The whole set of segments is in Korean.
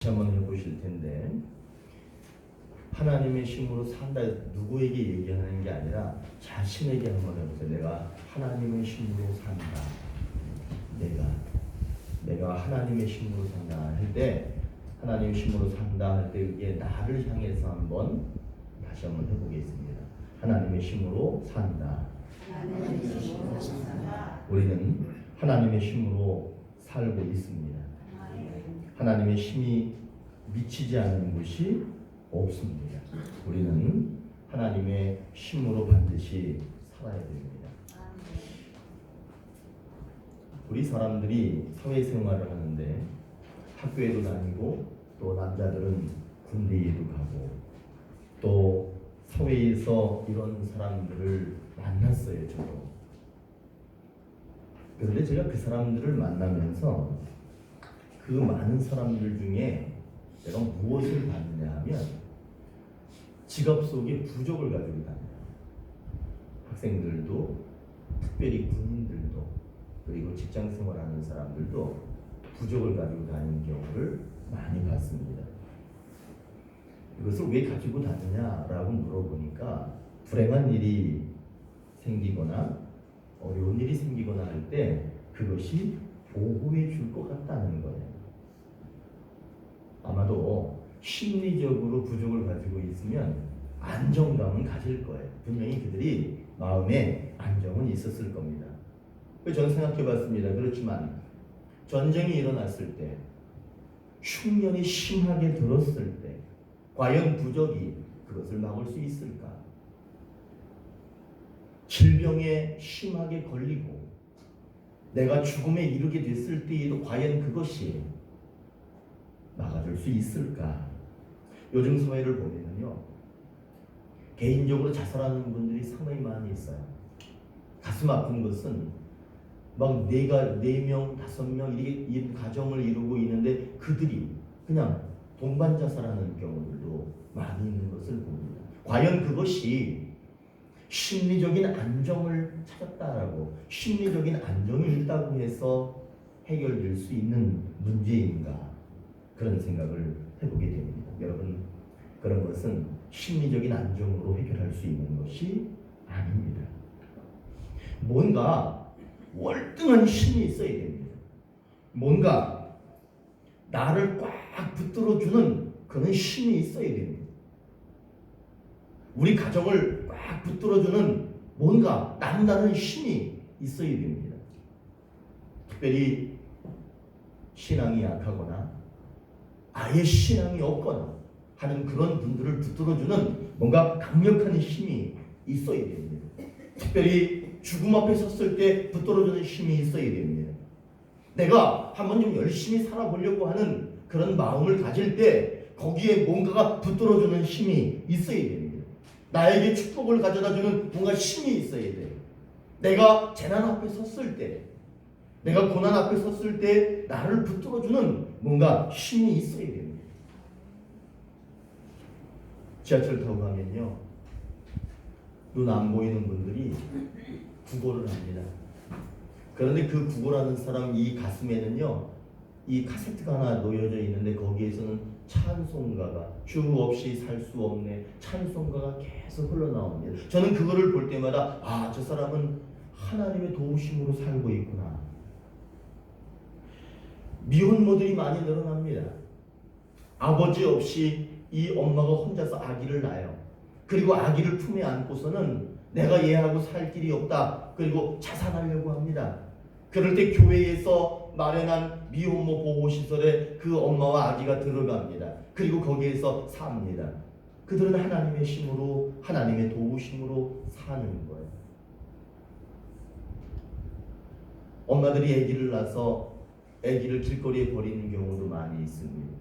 한번 해보실 텐데, 하나님의 힘으로 산다. 누구에게 얘기하는 게 아니라 자신에게 한번 해보세요. 내가 하나님의 힘으로 산다. 내가 하나님의 힘으로 산다 할 때, 하나님의 힘으로 산다 할 때 이게 나를 향해서 한번 다시 한번 해보겠습니다. 하나님의 힘으로 산다. 우리는 하나님의 힘으로 살고 있습니다. 하나님의 힘이 미치지 않는 곳이 없습니다. 우리는 하나님의 힘으로 반드시 살아야 됩니다. 우리 사람들이 사회생활을 하는데 학교에도 다니고 또 남자들은 군대에도 가고 또 사회에서 이런 사람들을 만났어요. 저도. 그런데 제가 그 사람들을 만나면서 그 많은 사람들 중에 내가 무엇을 봤느냐 하면 지갑 속에 부적을 가지고 다녀요. 학생들도 특별히 군인들도 그리고 직장 생활하는 사람들도 부적을 가지고 다니는 경우를 많이 봤습니다. 이것을 왜 가지고 다니냐라고 물어보니까 불행한 일이 생기거나 어려운 일이 생기거나 할 때 그것이 보호해 줄 것 같다는 거예요. 아마도 심리적으로 부족을 가지고 있으면 안정감은 가질 거예요. 분명히 그들이 마음에 안정은 있었을 겁니다. 저는 생각해 봤습니다. 그렇지만 전쟁이 일어났을 때, 흉년이 심하게 들었을 때 과연 부적이 그것을 막을 수 있을까? 질병에 심하게 걸리고 내가 죽음에 이르게 됐을 때에도 과연 그것이 막아줄 수 있을까? 요즘 사회를 보면요, 개인적으로 자살하는 분들이 상당히 많이 있어요. 가슴 아픈 것은 막 4명, 5명 이렇게 가정을 이루고 있는데 그들이 그냥 동반 자살하는 경우들도 많이 있는 것을 봅니다. 과연 그것이 심리적인 안정을 찾았다라고, 심리적인 안정이 있다고 해서 해결될 수 있는 문제인가? 그런 생각을 해보게 됩니다. 여러분, 그런 것은 심리적인 안정으로 해결할 수 있는 것이 아닙니다. 뭔가 월등한 힘이 있어야 됩니다. 뭔가 나를 꽉 붙들어주는 그런 힘이 있어야 됩니다. 우리 가정을 꽉 붙들어주는 뭔가 남다른 힘이 있어야 됩니다. 특별히 신앙이 약하거나 아예 신앙이 없거나 하는 그런 분들을 붙들어주는 뭔가 강력한 힘이 있어야 됩니다. 특별히 죽음 앞에 섰을 때 붙들어주는 힘이 있어야 됩니다. 내가 한번 좀 열심히 살아보려고 하는 그런 마음을 가질 때 거기에 뭔가가 붙들어주는 힘이 있어야 됩니다. 나에게 축복을 가져다주는 뭔가 힘이 있어야 돼요. 내가 재난 앞에 섰을 때, 내가 고난 앞에 섰을 때 나를 붙들어주는 뭔가 힘이 있어야 됩니다. 지하철 타고 가면요, 눈 안 보이는 분들이 구걸을 합니다. 그런데 그 구걸하는 사람 이 가슴에는요, 이 카세트가 하나 놓여져 있는데 거기에서는 찬송가가 주 없이 살 수 없네, 찬송가가 계속 흘러나옵니다. 저는 그거를 볼 때마다 저 사람은 하나님의 도우심으로 살고 있구나. 미혼모들이 많이 늘어납니다. 아버지 없이 이 엄마가 혼자서 아기를 낳아요. 그리고 아기를 품에 안고서는 내가 얘하고 살 길이 없다. 그리고 자살하려고 합니다. 그럴 때 교회에서 마련한 미혼모 보호시설에 그 엄마와 아기가 들어갑니다. 그리고 거기에서 삽니다. 그들은 하나님의 힘으로, 하나님의 도우심으로 사는 거예요. 엄마들이 아기를 낳아서 아기를 길거리에 버리는 경우도 많이 있습니다.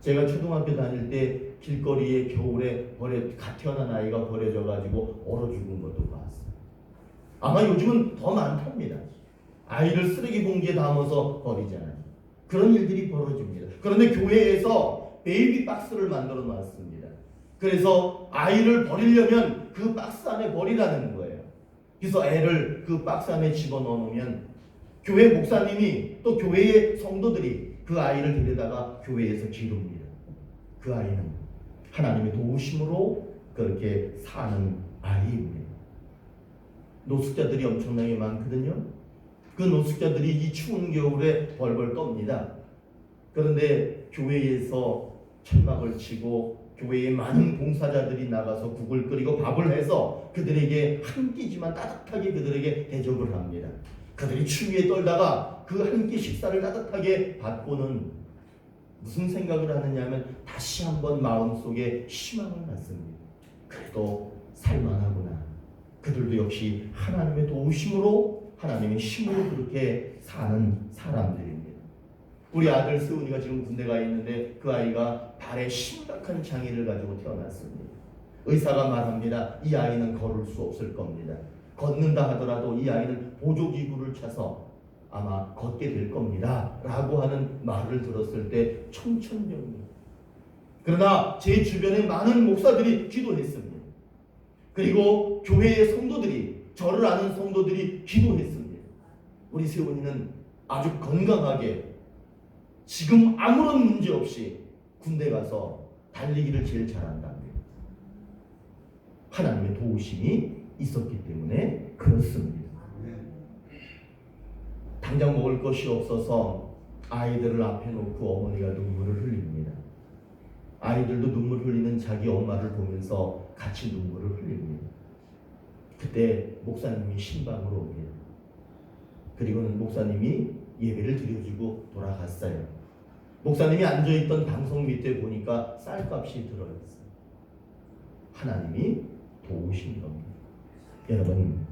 제가 초등학교 다닐 때 길거리에 겨울에 갓 태어난 아이가 버려져 가지고 얼어 죽은 것도 봤어요. 아마 요즘은 더 많답니다. 아이를 쓰레기 봉지에 담아서 버리잖아요. 그런 일들이 벌어집니다. 그런데 교회에서 베이비 박스를 만들어 놨습니다. 그래서 아이를 버리려면 그 박스 안에 버리라는 거예요. 그래서 애를 그 박스 안에 집어넣으면 교회 목사님이 또 교회의 성도들이 그 아이를 데려다가 교회에서 기릅니다. 그 아이는 하나님의 도우심으로 그렇게 사는 아이입니다. 노숙자들이 엄청나게 많거든요. 그 노숙자들이 이 추운 겨울에 벌벌 떱니다. 그런데 교회에서 천막을 치고 교회에 많은 봉사자들이 나가서 국을 끓이고 밥을 해서 그들에게 한 끼지만 따뜻하게 그들에게 대접을 합니다. 그들이 추위에 떨다가 그 한 끼 식사를 따뜻하게 받고는 무슨 생각을 하느냐면 다시 한번 마음속에 희망을 갖습니다. 그래도 살만하구나. 그들도 역시 하나님의 도우심으로 하나님의 힘으로 그렇게 사는 사람들입니다. 우리 아들 세훈이가 지금 군대 가 있는데 그 아이가 발에 심각한 장애를 가지고 태어났습니다. 의사가 말합니다. 이 아이는 걸을 수 없을 겁니다. 걷는다 하더라도 이 아이는 보조기구를 차서 아마 걷게 될 겁니다 라고 하는 말을 들었을 때 청천벽력. 그러나 제 주변에 많은 목사들이 기도했습니다. 그리고 교회의 성도들이, 저를 아는 성도들이 기도했습니다. 우리 세훈이는 아주 건강하게 지금 아무런 문제 없이 군대 가서 달리기를 제일 잘한답니다. 하나님의 도우심이 있었기 때문에 그렇습니다. 당장 먹을 것이 없어서 아이들을 앞에 놓고 어머니가 눈물을 흘립니다. 아이들도 눈물 흘리는 자기 엄마를 보면서 같이 눈물을 흘립니다. 그때 목사님이 신방으로 옵니다. 그리고는 목사님이 예배를 드려주고 돌아갔어요. 목사님이 앉아있던 방석 밑에 보니까 쌀값이 들어있어요. 하나님이 도우신 겁니다. 여러분,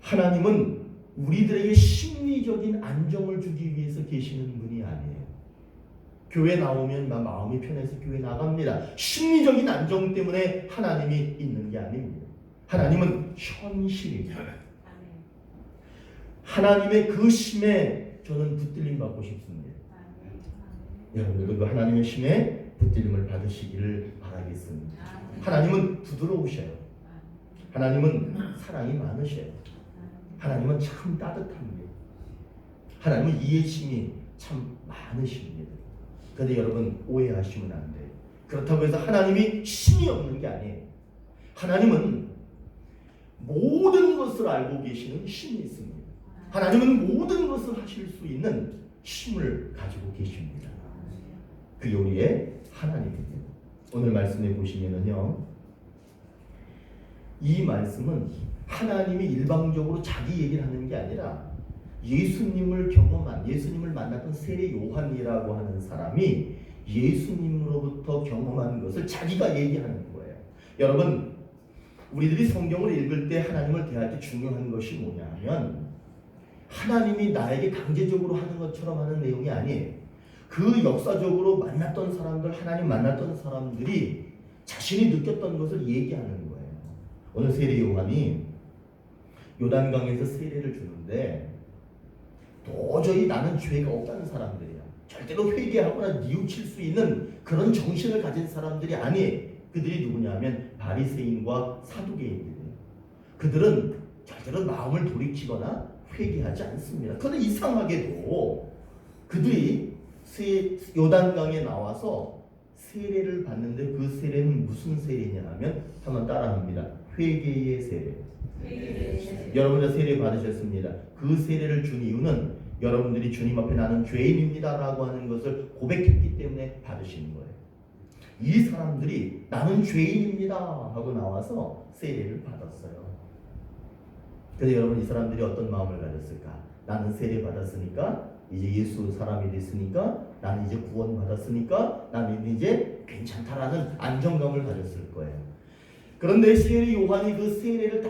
하나님은 우리들에게 심리적인 안정을 주기 위해서 계시는 분이 아니에요. 교회 나오면 마음이 편해서 교회 나갑니다. 심리적인 안정 때문에 하나님이 있는 게 아닙니다. 하나님은 현실입니다. 하나님의 그 심에 저는 붙들림 받고 싶습니다. 여러분들도 그 하나님의 심에 붙들림을 받으시기를 바라겠습니다. 하나님은 부드러우셔요. 하나님은 사랑이 많으셔요. 하나님은 참 따뜻합니다. 하나님은 이해심이 참 많으십니다. 그런데 여러분 오해하시면 안 돼요. 그렇다고 해서 하나님이 심이 없는 게 아니에요. 하나님은 모든 것을 알고 계시는 힘이 있습니다. 하나님은 모든 것을 하실 수 있는 힘을 가지고 계십니다. 그게 우리의 하나님입니다. 오늘 말씀에 보시면은요, 이 말씀은 하나님이 일방적으로 자기 얘기를 하는 게 아니라 예수님을 경험한, 예수님을 만났던 세례 요한이라고 하는 사람이 예수님으로부터 경험한 것을 자기가 얘기하는 거예요. 여러분, 우리들이 성경을 읽을 때 하나님을 대할 때 중요한 것이 뭐냐 하면 하나님이 나에게 강제적으로 하는 것처럼 하는 내용이 아니에요. 그 역사적으로 만났던 사람들, 하나님 만났던 사람들이 자신이 느꼈던 것을 얘기하는 거예요. 오늘 세례 요한이 요단강에서 세례를 주는데 도저히 나는 죄가 없다는 사람들이야. 절대로 회개하거나 뉘우칠 수 있는 그런 정신을 가진 사람들이 아니에요. 그들이 누구냐면 바리새인과 사두개인들이에요. 그들은 절대로 마음을 돌이키거나 회개하지 않습니다. 그런데 이상하게도 그들이 요단강에 나와서 세례를 받는데 그 세례는 무슨 세례냐 하면 한번 따라합니다. 회개의 세례. 여러분들 세례 받으셨습니다. 그 세례를 준 이유는 여러분들이 주님 앞에 나는 죄인입니다 라고 하는 것을 고백했기 때문에 받으시는 거예요. 이 사람들이 나는 죄인입니다 하고 나와서 세례를 받았어요. 근데 여러분, 이 사람들이 어떤 마음을 가졌을까? 나는 세례 받았으니까, 이제 예수 사람이 됐으니까, 나는 이제 구원 받았으니까, 나는 이제 괜찮다라는 안정감을 가졌을 거예요. 그런데 세례 요한이 그 세례를 다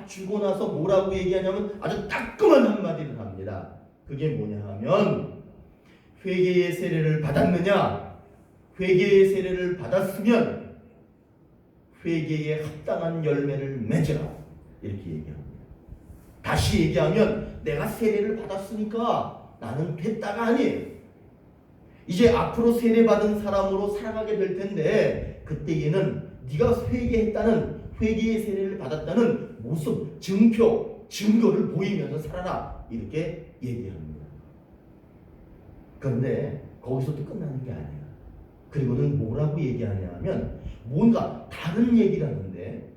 주고 나서 뭐라고 얘기하냐면 아주 따끔한 한마디를 합니다. 그게 뭐냐 하면 회개의 세례를 받았느냐? 회개의 세례를 받았으면 회개에 합당한 열매를 맺으라, 이렇게 얘기합니다. 다시 얘기하면 내가 세례를 받았으니까 나는 됐다가 아니에요. 이제 앞으로 세례받은 사람으로 살아가게 될 텐데 그때에는 네가 회개했다는, 회개의 세례를 받았다는 모습, 증거를 보이면서 살아라, 이렇게 얘기합니다. 그런데 거기서 또 끝나는 게 아니야. 그리고는 뭐라고 얘기하냐 하면 뭔가 다른 얘기를 하는데,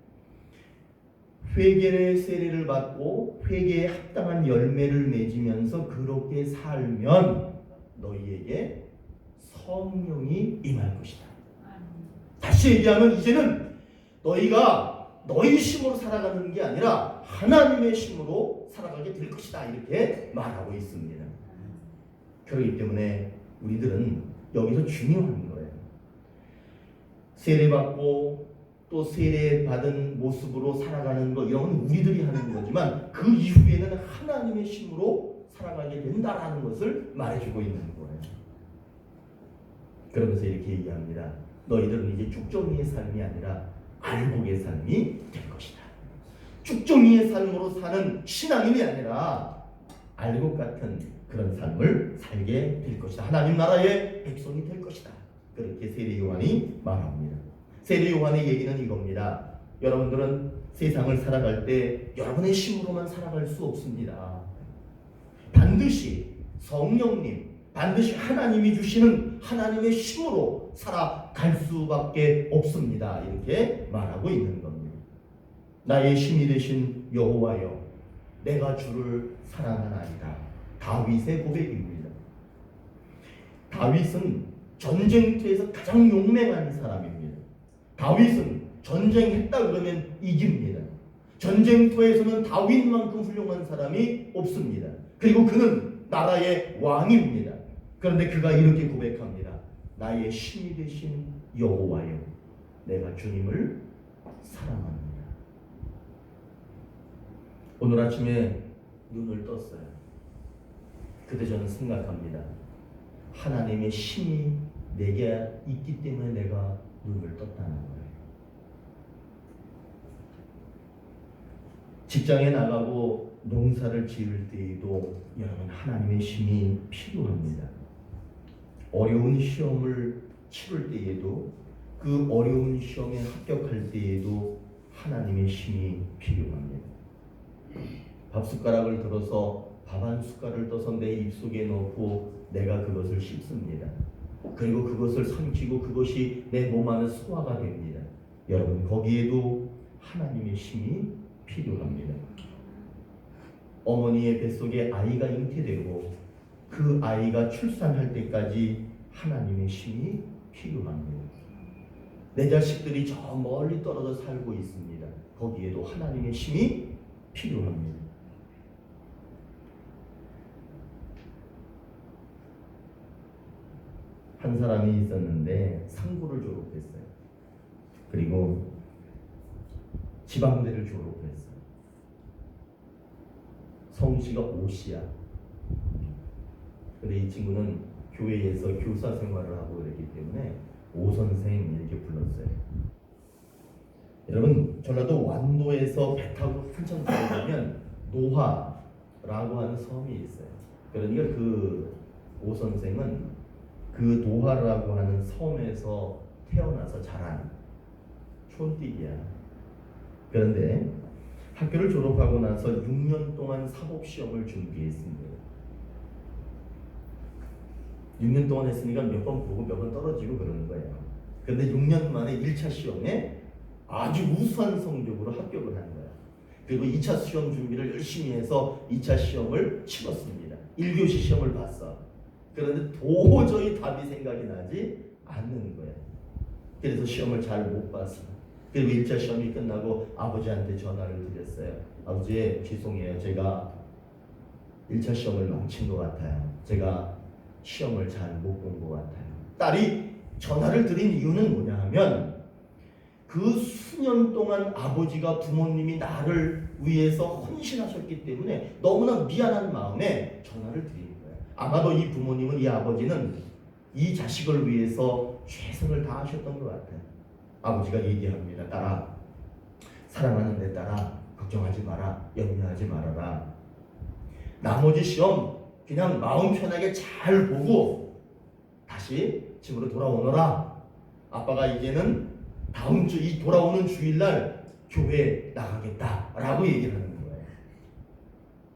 회개의 세례를 받고 회개에 합당한 열매를 맺으면서 그렇게 살면 너희에게 성령이 임할 것이다. 다시 얘기하면 이제는 너희가 너희 힘으로 살아가는 게 아니라 하나님의 힘으로 살아가게 될 것이다, 이렇게 말하고 있습니다. 그렇기 때문에 우리들은 여기서 중요한 거예요. 세례받고 또 세례받은 모습으로 살아가는 거, 이런 건 우리들이 하는 거지만 그 이후에는 하나님의 힘으로 살아가게 된다라는 것을 말해주고 있는 거예요. 그러면서 이렇게 얘기합니다. 너희들은 이제 쭉정이의 삶이 아니라 알복의 삶이 될 것이다. 쭉정이의 삶으로 사는 신앙인이 아니라 알복 같은 그런 삶을 살게 될 것이다. 하나님 나라의 백성이 될 것이다. 그렇게 세례 요한이 말합니다. 세례 요한의 얘기는 이겁니다. 여러분들은 세상을 살아갈 때 여러분의 힘으로만 살아갈 수 없습니다. 반드시 성령님, 반드시 하나님이 주시는 하나님의 힘으로 살아갈 수밖에 없습니다. 이렇게 말하고 있는 겁니다. 나의 힘이 되신 여호와여, 내가 주를 사랑하나이다. 다윗의 고백입니다. 다윗은 전쟁터에서 가장 용맹한 사람입니다. 다윗은 전쟁했다 그러면 이깁니다. 전쟁터에서는 다윗만큼 훌륭한 사람이 없습니다. 그리고 그는 나라의 왕입니다. 그런데 그가 이렇게 고백합니다. 나의 힘이 되신 여호와여, 내가 주님을 사랑합니다. 오늘 아침에 눈을 떴어요. 그때 저는 생각합니다. 하나님의 힘이 내게 있기 때문에 내가 눈을 떴다는 거예요. 직장에 나가고 농사를 지을 때에도 여러분 하나님의 힘이 필요합니다. 어려운 시험을 치를 때에도, 그 어려운 시험에 합격할 때에도 하나님의 힘이 필요합니다. 밥 숟가락을 들어서 밥 한 숟갈을 떠서 내 입속에 넣고 내가 그것을 씹습니다. 그리고 그것을 삼키고 그것이 내 몸 안에 소화가 됩니다. 여러분 거기에도 하나님의 힘이 필요합니다. 어머니의 뱃속에 아이가 잉태되고 그 아이가 출산할 때까지 하나님의 힘이 필요합니다. 내 자식들이 저 멀리 떨어져 살고 있습니다. 거기에도 하나님의 힘이 필요합니다. 한 사람이 있었는데 상고를 졸업했어요. 그리고 지방대를 졸업했어요. 성씨가 오씨야. 근데 이 친구는 교회에서 교사 생활을 하고 그랬기 때문에 오 선생 이렇게 불렀어요. 여러분 전라도 완도에서 배 타고 한참 들어가면 노하라고 하는 섬이 있어요. 그러니까 그 오 선생은 그 노하라고 하는 섬에서 태어나서 자란 촌띠기야. 그런데 학교를 졸업하고 나서 6년 동안 사법시험을 준비했습니다. 6년 동안 했으니까 몇 번 보고 몇 번 떨어지고 그러는 거예요. 그런데 6년 만에 1차 시험에 아주 우수한 성적으로 합격을 한 거예요. 그리고 2차 시험 준비를 열심히 해서 2차 시험을 치렀습니다. 1교시 시험을 봤어. 그런데 도저히 답이 생각이 나지 않는 거예요. 그래서 시험을 잘 못 봤어. 그리고 1차 시험이 끝나고 아버지한테 전화를 드렸어요. 아버지 죄송해요. 제가 1차 시험을 망친 것 같아요. 제가 시험을 잘 못 본 것 같아요. 딸이 전화를 드린 이유는 뭐냐 하면 그 수년 동안 아버지가 부모님이 나를 위해서 헌신하셨기 때문에 너무나 미안한 마음에 전화를 드린 거예요. 아마도 이 부모님은, 이 아버지는 이 자식을 위해서 최선을 다하셨던 것 같아요. 아버지가 얘기합니다. 딸아, 사랑하는 내 딸아, 걱정하지 마라, 염려하지 말아라. 나머지 시험 그냥 마음 편하게 잘 보고 다시 집으로 돌아오너라. 아빠가 이제는 다음 주 이 돌아오는 주일날 교회 나가겠다라고 얘기를 하는 거예요.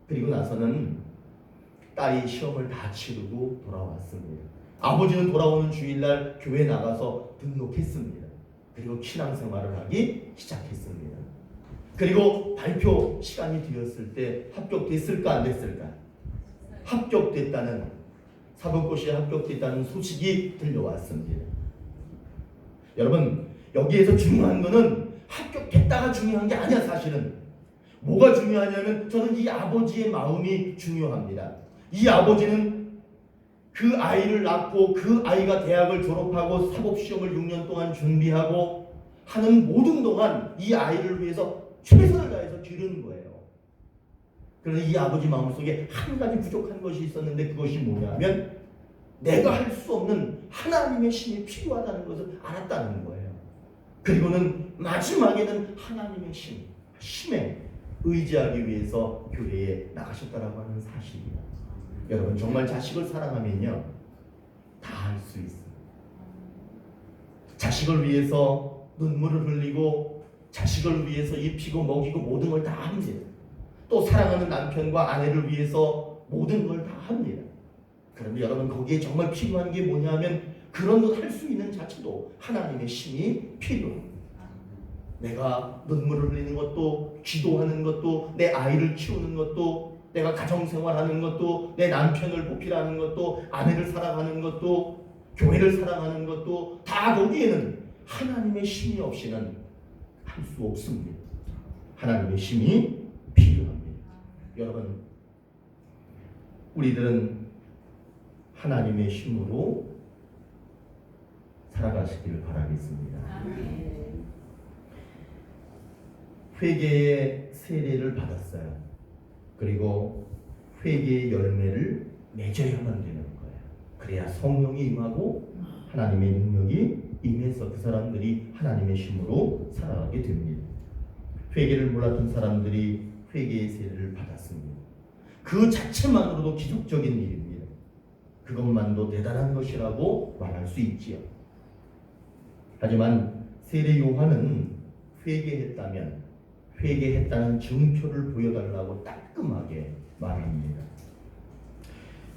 그리고 나서는 딸이 시험을 다 치르고 돌아왔습니다. 아버지는 돌아오는 주일날 교회 나가서 등록했습니다. 그리고 신앙생활을 하기 시작했습니다. 그리고 발표 시간이 되었을 때 합격됐을까 안 됐을까? 합격됐다는, 사법고시에 합격됐다는 소식이 들려왔습니다. 여러분, 여기에서 중요한 거는 합격됐다가 중요한 게 아니야. 사실은 뭐가 중요하냐면, 저는 이 아버지의 마음이 중요합니다. 이 아버지는 그 아이를 낳고 그 아이가 대학을 졸업하고 사법시험을 6년 동안 준비하고 하는 모든 동안 이 아이를 위해서 최선을 다해서 기르는 거예요. 그런데 이 아버지 마음속에 한 가지 부족한 것이 있었는데, 그것이 뭐냐면 내가 할 수 없는 하나님의 힘이 필요하다는 것을 알았다는 거예요. 그리고는 마지막에는 하나님의 힘에 의지하기 위해서 교회에 나가셨다라고 하는 사실입니다. 여러분, 정말 자식을 사랑하면요, 다 할 수 있어요. 자식을 위해서 눈물을 흘리고 자식을 위해서 입히고 먹이고 모든 걸 다 합니다. 또 사랑하는 남편과 아내를 위해서 모든 걸 다 합니다. 그런데 여러분, 거기에 정말 필요한 게 뭐냐면, 그런 것 할 수 있는 자체도 하나님의 힘이 필요합니다. 내가 눈물을 흘리는 것도, 기도하는 것도, 내 아이를 키우는 것도, 내가 가정생활하는 것도, 내 남편을 보필하는 것도, 아내를 사랑하는 것도, 교회를 사랑하는 것도, 다 거기에는 하나님의 힘이 없이는 할 수 없습니다. 하나님의 힘이 필요합니다. 여러분, 우리들은 하나님의 힘으로 살아가시기를 바라겠습니다. 회개의 세례를 받았어요. 그리고 회개의 열매를 맺어야만 되는 거예요. 그래야 성령이 임하고 하나님의 능력이 임해서 그 사람들이 하나님의 힘으로 살아가게 됩니다. 회개를 몰랐던 사람들이 회개의 세례를 받았습니다. 그 자체만으로도 기적적인 일입니다. 그것만도 대단한 것이라고 말할 수 있지요. 하지만 세례 요한은 회개했다는 증표를 보여달라고 따끔하게 말합니다.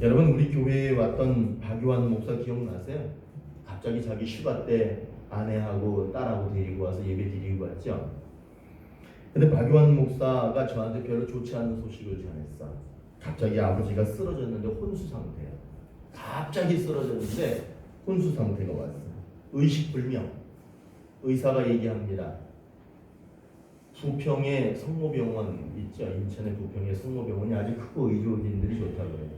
여러분, 우리 교회에 왔던 박유환 목사 기억나세요? 갑자기 자기 휴가 때 아내하고 딸하고 데리고 와서 예배 드리고 왔죠. 근데 박유환 목사가 저한테 별로 좋지 않은 소식을 전했어. 갑자기 아버지가 쓰러졌는데 혼수 상태예요. 갑자기 쓰러졌는데 혼수 상태가 왔어요. 의식불명. 의사가 얘기합니다. 부평의 성모병원 있죠. 인천의 부평의 성모병원이 아주 크고 의료진들이 좋다고 그래요.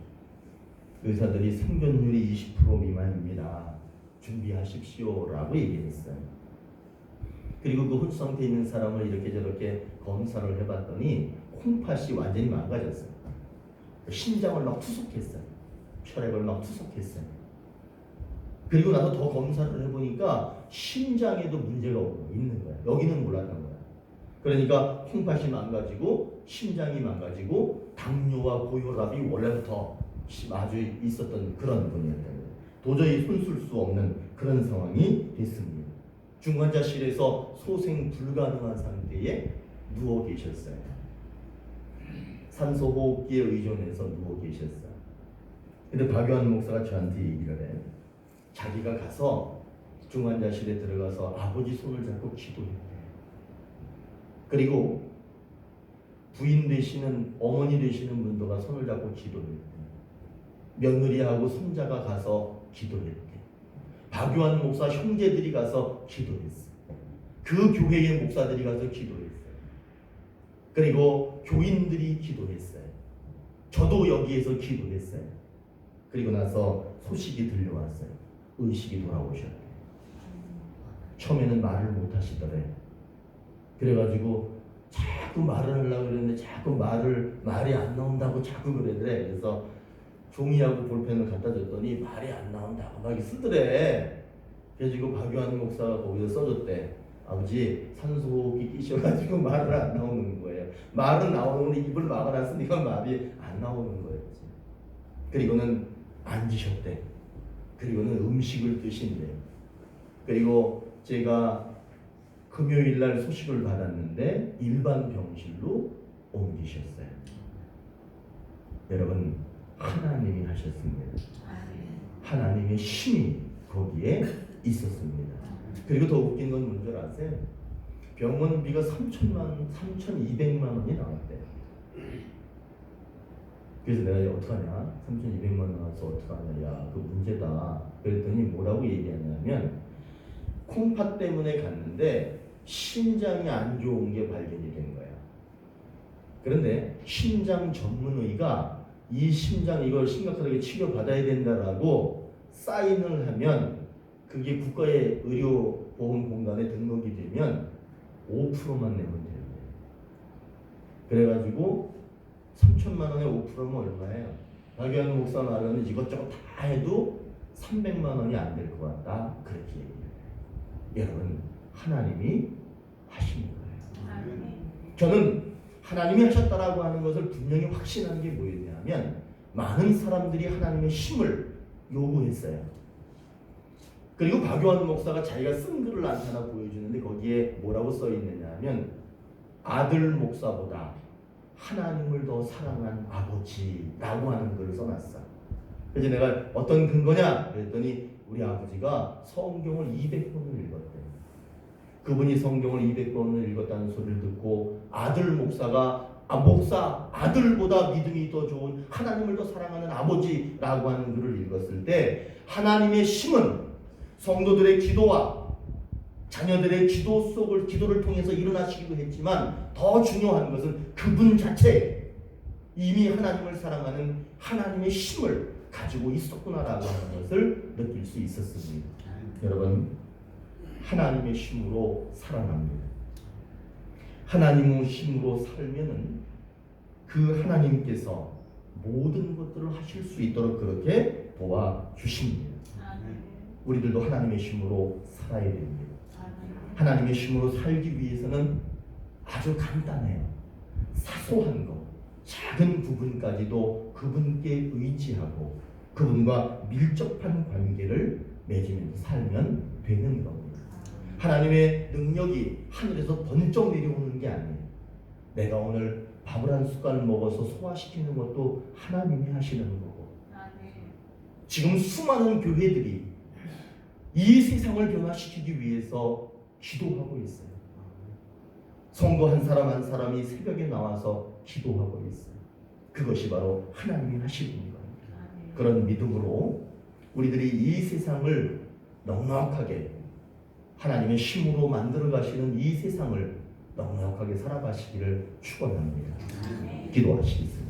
의사들이 생존율이 20% 미만입니다. 준비하십시오라고 얘기했어요. 그리고 그 혼수 상태에 있는 사람을 이렇게 저렇게 검사를 해봤더니 콩팥이 완전히 망가졌어요. 심장을 막 투석했어요. 혈액을 막 투석했어요. 그리고 나서 더 검사를 해보니까 심장에도 문제가 있는 거야. 여기는 몰랐던 거야. 그러니까 콩팥이 망가지고 심장이 망가지고 당뇨와 고혈압이 원래부터 아주 있었던 그런 분이었던 거예요. 도저히 손쓸 수 없는 그런 상황이 됐습니다. 중환자실에서 소생 불가능한 상태에 누워 계셨어요. 산소호흡기에 의존해서 누워 계셨어요. 근데 박유환 목사가 저한테 얘기를 해요. 자기가 가서 중환자실에 들어가서 아버지 손을 잡고 기도했대. 그리고 부인 되시는, 어머니 되시는 분도가 손을 잡고 기도했대. 며느리하고 손자가 가서 기도했대. 박유환 목사 형제들이 가서 기도했어. 그 교회의 목사들이 가서 기도했어요. 그리고 교인들이 기도했어요. 저도 여기에서 기도했어요. 그리고 나서 소식이 들려왔어요. 의식이 돌아오셨대. 처음에는 말을 못 하시더래. 그래가지고 자꾸 말을 하려고 그랬는데 자꾸 말이 안 나온다고 자꾸 그러더래. 그래서 종이하고 볼펜을 갖다 줬더니 말이 안 나온다고 막 쓰더래. 그래가지고 박유환 목사가 거기서 써줬대. 아버지, 산소호흡기 끼셔가지고 말을 안 나오는 거예요. 말은 나오는데 입을 막아놨으니까 말이 안 나오는 거였지. 그리고는 앉으셨대. 그리고는 음식을 드신대. 그리고 제가 금요일날 소식을 받았는데 1반 병실로 옮기셨어요. 여러분, 하나님이 하셨습니다. 하나님의 힘이 거기에 있었습니다. 그리고 더 웃긴 건 뭔지 아세요? 병원비가 3,200만 원이 나왔대요. 그래서 내가 어떡하냐? 3,200만 원 나와서 어떡하냐? 야, 그 문제다. 그랬더니 뭐라고 얘기하냐면 콩팥 때문에 갔는데 심장이 안 좋은 게 발견이 된 거야. 그런데 심장 전문의가 이 심장 이걸 심각하게 치료받아야 된다라고 사인을 하면 그게 국가의 의료보험공단에 등록이 되면 5%만 내면 돼요. 그래가지고 3천만 원에 5%면 얼마예요? 박유한 목사 말하는 이것저것 다 해도 300만 원이 안 될 것 같다. 그렇게 얘기해요. 여러분, 하나님이 하신 거예요. 저는 하나님이 하셨다라고 하는 것을 분명히 확신한 게 뭐였냐면 많은 사람들이 하나님의 힘을 요구했어요. 그리고 박유한 목사가 자기가 쓴 글을 하나 보여주는데 거기에 뭐라고 써 있느냐 하면 아들 목사보다 하나님을 더 사랑한 아버지라고 하는 글을 써놨어. 그래서 내가 어떤 근거냐 그랬더니 우리 아버지가 성경을 200번을 읽었대요. 그분이 성경을 200번을 읽었다는 소리를 듣고 아들 목사가 목사 아들보다 믿음이 더 좋은 하나님을 더 사랑하는 아버지라고 하는 글을 읽었을 때 하나님의 힘은 성도들의 기도와 자녀들의 기도를 통해서 일어나시기도 했지만 더 중요한 것은 그분 자체 이미 하나님을 사랑하는 하나님의 힘을 가지고 있었구나라고 하는 것을 느낄 수 있었습니다. 여러분, 하나님의 힘으로 살아납니다. 하나님의 힘으로 살면은 그 하나님께서 모든 것들을 하실 수 있도록 그렇게 도와주십니다. 우리들도 하나님의 힘으로 살아야 됩니다. 하나님의 힘으로 살기 위해서는 아주 간단해요. 사소한 것, 작은 부분까지도 그분께 의지하고 그분과 밀접한 관계를 맺으면서 살면 되는 겁니다. 하나님의 능력이 하늘에서 번쩍 내려오는 게 아니에요. 내가 오늘 밥을 한 숟갈 먹어서 소화시키는 것도 하나님이 하시는 거고 지금 수많은 교회들이 이 세상을 변화시키기 위해서 기도하고 있어요. 성도 한 사람 한 사람이 새벽에 나와서 기도하고 있어요. 그것이 바로 하나님이 하시는 겁니다. 그런 믿음으로 우리들이 이 세상을 넉넉하게 하나님의 힘으로 만들어 가시는 이 세상을 넉넉하게 살아가시기를 축원합니다. 기도하시겠습니다.